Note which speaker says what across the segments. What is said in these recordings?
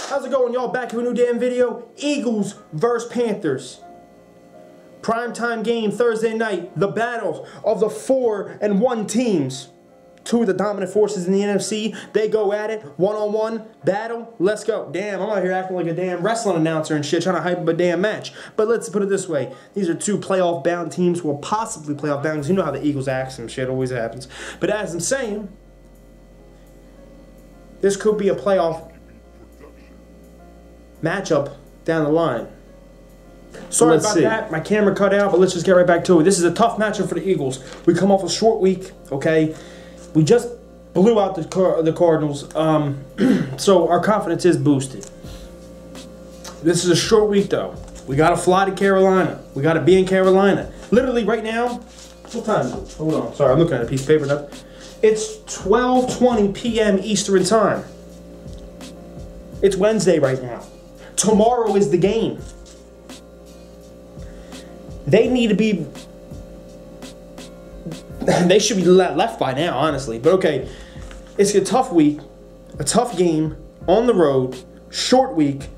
Speaker 1: How's it going, y'all? Back with a new damn video. Eagles versus Panthers. Primetime game Thursday night. The battle of the 4-1 teams. Two of the dominant forces in the NFC. They go at it. One-on-one battle. Let's go. Damn, I'm out here acting like a damn wrestling announcer and shit, trying to hype up a damn match. But let's put it this way. These are two playoff-bound teams. Well, possibly playoff-bound, because you know how the Eagles act. Some shit always happens. But as I'm saying, this could be a playoff matchup down the line. Sorry about that. My camera cut out, but let's just get right back to it. This is a tough matchup for the Eagles. We come off a short week, okay? We just blew out the Cardinals, so our confidence is boosted. This is a short week, though. We got to fly to Carolina. We got to be in Carolina. Literally right now, what time is it? Hold on. Sorry, I'm looking at a piece of paper now. It's 12:20 p.m. Eastern Time. It's Wednesday right now. Tomorrow is the game. They need to be... They should be left by now, honestly. But okay, it's a tough week, a tough game, on the road, short week,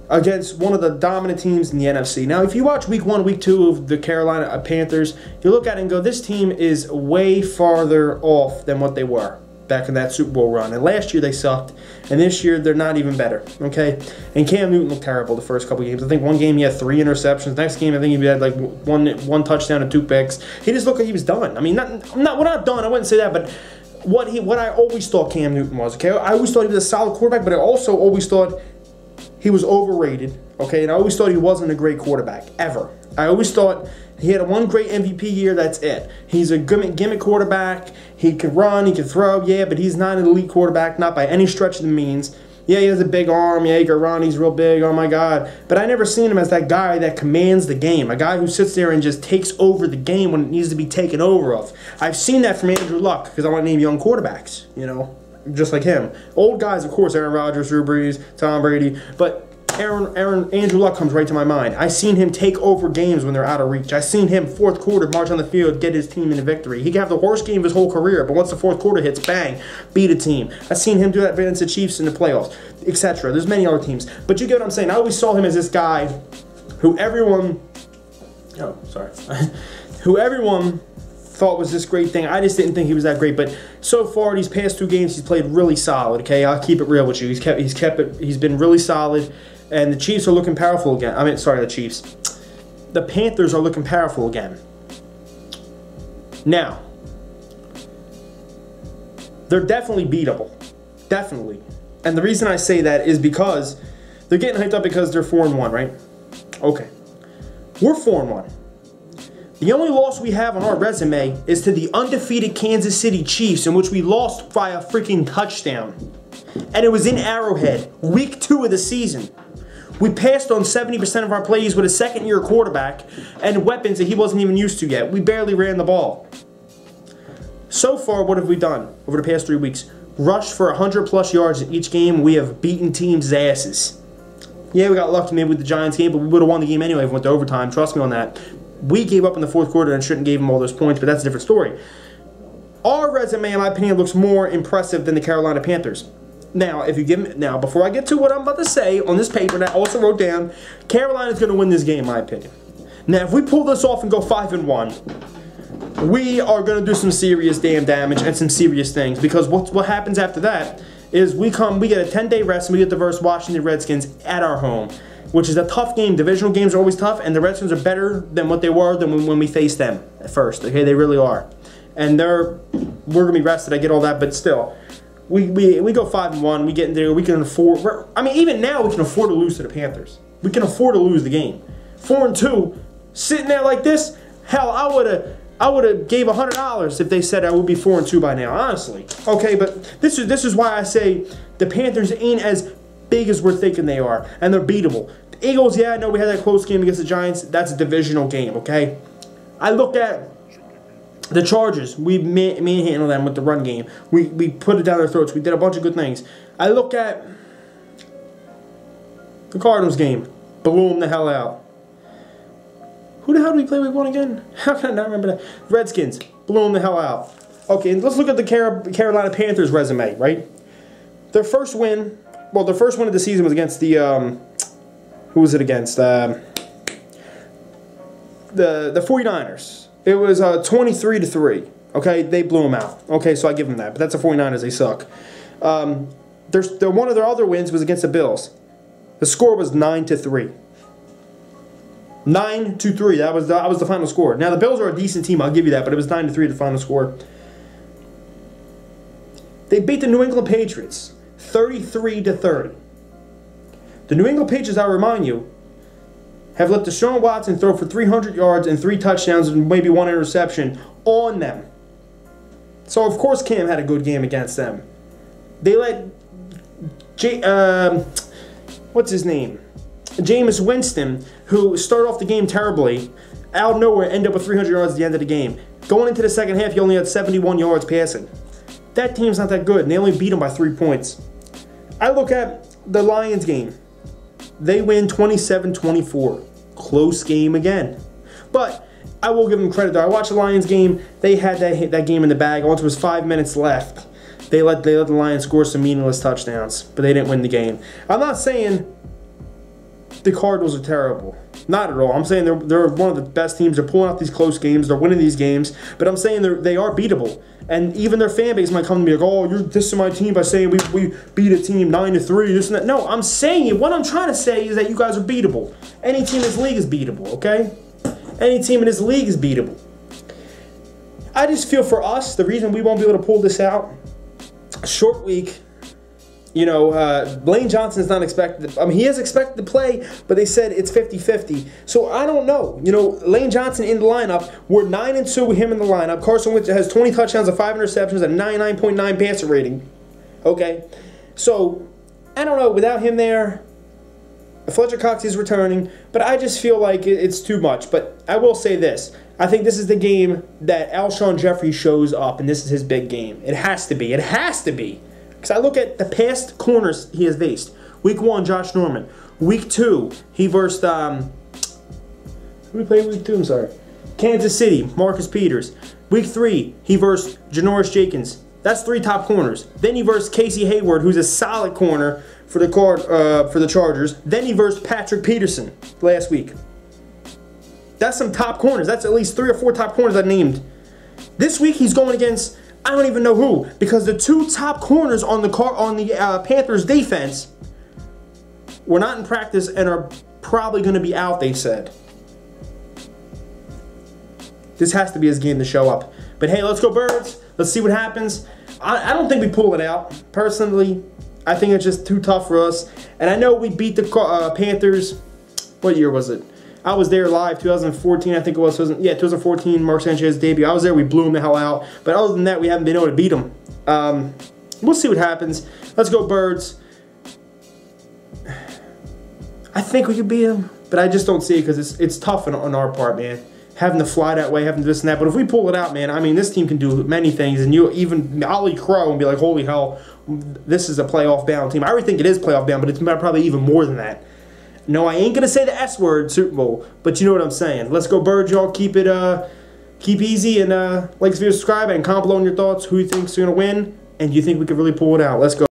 Speaker 1: against one of the dominant teams in the NFC. Now, if you watch week 1, week 2 of the Carolina Panthers, you look at it and go, this team is way farther off than what they were back in that Super Bowl run. And last year they sucked, and this year they're not even better, okay? And Cam Newton looked terrible the first couple games. I think one game he had 3 interceptions. Next game I think he had like one touchdown and 2 picks. He just looked like he was done. I mean, we're not done. I wouldn't say that, but what I always thought Cam Newton was, okay? I always thought he was a solid quarterback, but I also always thought he was overrated, okay? And I always thought he wasn't a great quarterback, ever. I always thought he had one great MVP year, that's it. He's a gimmick quarterback. He can run, he can throw, yeah, but he's not an elite quarterback, not by any stretch of the means. Yeah, he has a big arm, yeah, he can run, he's real big, oh my God. But I never seen him as that guy that commands the game, a guy who sits there and just takes over the game when it needs to be taken over of. I've seen that from Andrew Luck, because I want to name young quarterbacks, you know, just like him. Old guys, of course, Aaron Rodgers, Drew Brees, Tom Brady, but Andrew Luck comes right to my mind. I seen him take over games when they're out of reach. I seen him fourth quarter march on the field, get his team into victory. He can have the worst game of his whole career, but once the fourth quarter hits, bang, beat a team. I seen him do that against the Chiefs in the playoffs, etc. There's many other teams, but you get what I'm saying. I always saw him as this guy who everyone thought was this great thing. I just didn't think he was that great, but so far these past 2 games he's played really solid. Okay, I'll keep it real with you. He's been really solid. And the Chiefs are looking powerful again. I mean, sorry, the Chiefs. The Panthers are looking powerful again. Now, they're definitely beatable. Definitely. And the reason I say that is because they're getting hyped up because they're 4-1, right? Okay. We're 4-1. The only loss we have on our resume is to the undefeated Kansas City Chiefs, in which we lost by a freaking touchdown. And it was in Arrowhead, week 2 of the season. We passed on 70% of our plays with a second-year quarterback and weapons that he wasn't even used to yet. We barely ran the ball. So far, what have we done over the past 3 weeks? Rushed for 100-plus yards in each game. We have beaten teams' asses. Yeah, we got lucky maybe with the Giants game, but we would have won the game anyway if we went to overtime. Trust me on that. We gave up in the fourth quarter and shouldn't give them all those points, but that's a different story. Our resume, in my opinion, looks more impressive than the Carolina Panthers. Now, before I get to what I'm about to say on this paper that I also wrote down, Carolina's going to win this game, in my opinion. Now, if we pull this off and go 5-1, we are going to do some serious damn damage and some serious things, because what happens after that is we get a 10-day rest and we get to verse Washington Redskins at our home, which is a tough game. Divisional games are always tough, and the Redskins are better than what they were when we faced them at first. Okay, they really are. And we're going to be rested, I get all that, but still. We go 5-1. We get in there. We can afford. I mean, even now we can afford to lose to the Panthers. We can afford to lose the game. 4-2, sitting there like this. Hell, I would have gave $100 if they said I would be 4-2 by now. Honestly, okay. But this is why I say the Panthers ain't as big as we're thinking they are, and they're beatable. The Eagles, yeah, I know we had that close game against the Giants. That's a divisional game, okay. I look at the Chargers, we manhandled them with the run game. We put it down their throats. We did a bunch of good things. I look at the Cardinals game, blew them the hell out. Who the hell did we play week 1 again? How can I not remember that? Redskins, blew them the hell out. Okay, let's look at the Carolina Panthers resume, right? Their first win well, their first win of the season was against the, who was it against? The 49ers. It was 23-3. Okay, they blew them out. Okay, so I give them that. But that's the 49ers. They suck. One of their other wins was against the Bills. The score was 9-3. 9-3. That was the final score. Now the Bills are a decent team. I'll give you that. But it was 9-3 the final score. They beat the New England Patriots 33-30. The New England Patriots, I'll remind you, have let Deshaun Watson throw for 300 yards and 3 touchdowns and maybe 1 interception on them. So, of course, Cam had a good game against them. They let what's his name? Jameis Winston, who started off the game terribly, out of nowhere ended up with 300 yards at the end of the game. Going into the second half, he only had 71 yards passing. That team's not that good, and they only beat him by 3 points. I look at the Lions game. They win 27-24. Close game again. But I will give them credit, though. I watched the Lions game. They had that game in the bag. Once it was 5 minutes left, they let the Lions score some meaningless touchdowns, but they didn't win the game. I'm not saying the Cardinals are terrible. Not at all. I'm saying they're one of the best teams. They're pulling out these close games. They're winning these games. But I'm saying they are beatable. And even their fan base might come to me like, oh, you're dissing my team by saying we beat a team 9-3, this and that. No, I'm saying it. What I'm trying to say is that you guys are beatable. Any team in this league is beatable, okay? Any team in this league is beatable. I just feel for us, the reason we won't be able to pull this out, a short week. You know, Lane Johnson is not expected. I mean, he is expected to play, but they said it's 50-50. So I don't know. You know, Lane Johnson in the lineup. We're 9-2 with him in the lineup. Carson Wentz has 20 touchdowns and 5 interceptions and 99.9 passer rating. Okay, so I don't know. Without him there, Fletcher Cox is returning, but I just feel like it's too much. But I will say this. I think this is the game that Alshon Jeffrey shows up, and this is his big game. It has to be. It has to be. Because I look at the past corners he has faced. Week 1, Josh Norman. Week 2, he versed, who did we play week 2? I'm sorry. Kansas City, Marcus Peters. Week 3, he versed Janoris Jenkins. That's 3 top corners. Then he versed Casey Hayward, who's a solid corner for the Chargers. Then he versed Patrick Peterson last week. That's some top corners. That's at least 3 or 4 top corners I named. This week he's going against, I don't even know who, because the 2 top corners on the Panthers defense were not in practice and are probably going to be out, they said. This has to be his game to show up. But hey, let's go Birds. Let's see what happens. I don't think we pull it out. Personally, I think it's just too tough for us. And I know we beat the Panthers. What year was it? I was there live, 2014, I think it was. Yeah, 2014, Mark Sanchez's debut. I was there, we blew him the hell out. But other than that, we haven't been able to beat him. We'll see what happens. Let's go Birds. I think we could beat him, but I just don't see it because it's tough on our part, man. Having to fly that way, having to this and that. But if we pull it out, man, I mean, this team can do many things. And you even Ollie Crow and be like, holy hell, this is a playoff-bound team. I already think it is playoff-bound, but it's probably even more than that. No, I ain't going to say the S word, Super Bowl, but you know what I'm saying. Let's go Birds, y'all. Keep easy, and like, subscribe, and comment below on your thoughts. Who you think's going to win, and you think we could really pull it out. Let's go.